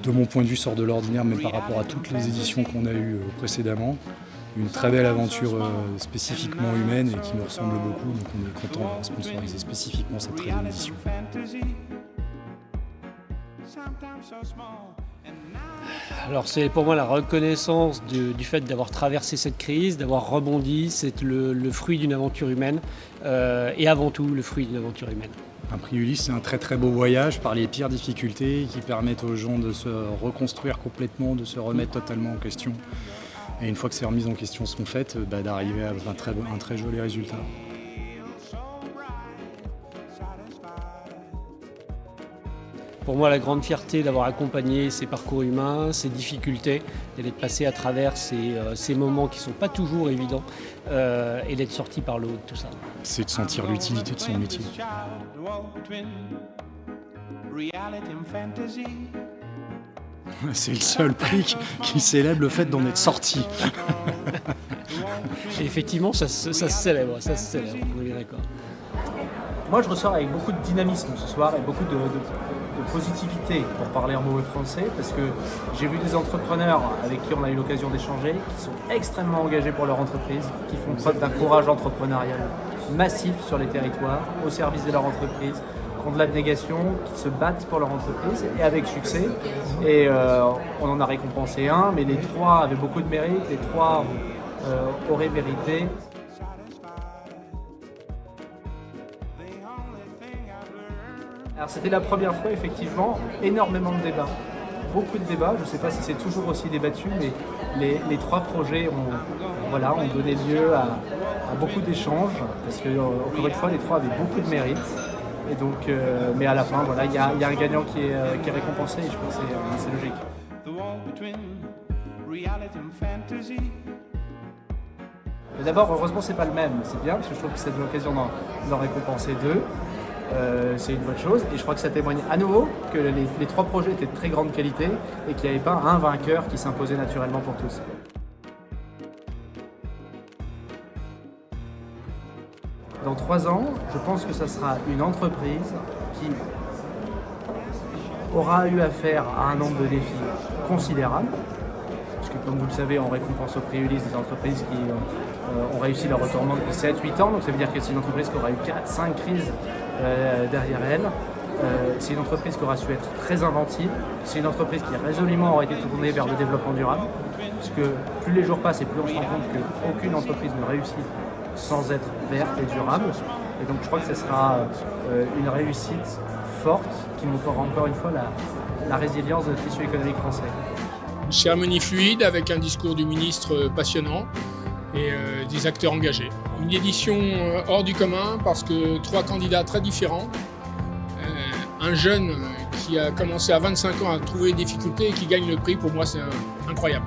M: de mon point de vue, sort de l'ordinaire, mais par rapport à toutes les éditions qu'on a eues précédemment. Une très belle aventure spécifiquement humaine et qui nous ressemble beaucoup, donc on est content de sponsoriser spécifiquement cette 13e édition.
L: Alors c'est pour moi la reconnaissance du fait d'avoir traversé cette crise, d'avoir rebondi, c'est le fruit d'une aventure humaine et avant tout le fruit d'une aventure humaine.
M: Un prix Ulysse, c'est un très très beau voyage par les pires difficultés qui permettent aux gens de se reconstruire complètement, de se remettre totalement en question. Et une fois que ces remises en question sont faites, d'arriver à un très joli résultat.
L: Pour moi, la grande fierté d'avoir accompagné ces parcours humains, ces difficultés, et d'être passé à travers ces moments qui ne sont pas toujours évidents, et d'être sorti par le haut de tout ça.
M: C'est de sentir l'utilité de son métier. C'est le seul prix qui célèbre le fait d'en être sorti.
L: Et effectivement, ça se célèbre, on est d'accord.
O: Moi, je ressors avec beaucoup de dynamisme ce soir et beaucoup de positivité, pour parler en mauvais français, parce que j'ai vu des entrepreneurs avec qui on a eu l'occasion d'échanger, qui sont extrêmement engagés pour leur entreprise, qui font preuve d'un courage entrepreneurial massif sur les territoires, au service de leur entreprise, qui ont de l'abnégation, qui se battent pour leur entreprise, et avec succès. Et on en a récompensé un, mais les trois avaient beaucoup de mérite, les trois auraient mérité. Alors c'était la première fois, effectivement, énormément de débats, beaucoup de débats. Je ne sais pas si c'est toujours aussi débattu, mais les trois projets ont donné lieu à beaucoup d'échanges, parce que, encore une fois, les trois avaient beaucoup de mérite. Et donc, mais à la fin, voilà, il y a un gagnant qui est récompensé, et je crois que c'est logique. Mais d'abord, heureusement, c'est pas le même. C'est bien, parce que je trouve que c'est l'occasion d'en récompenser deux. C'est une bonne chose et je crois que ça témoigne à nouveau que les trois projets étaient de très grande qualité et qu'il n'y avait pas un vainqueur qui s'imposait naturellement pour tous. Dans 3 ans, je pense que ça sera une entreprise qui aura eu affaire à un nombre de défis considérables. Parce que comme vous le savez, on récompense au prix Ulysse des entreprises qui ont réussi leur retournement depuis 7-8 ans. Donc ça veut dire que c'est une entreprise qui aura eu 4-5 crises derrière elle. C'est une entreprise qui aura su être très inventive. C'est une entreprise qui résolument aura été tournée vers le développement durable. Parce que plus les jours passent et plus on se rend compte qu'aucune entreprise ne réussit sans être verte et durable. Et donc je crois que ce sera une réussite forte qui montrera encore une fois la résilience de notre tissu économique français.
D: Une cérémonie fluide avec un discours du ministre passionnant et des acteurs engagés. Une édition hors du commun parce que 3 candidats très différents. Un jeune qui a commencé à 25 ans à trouver des difficultés et qui gagne le prix, pour moi c'est incroyable.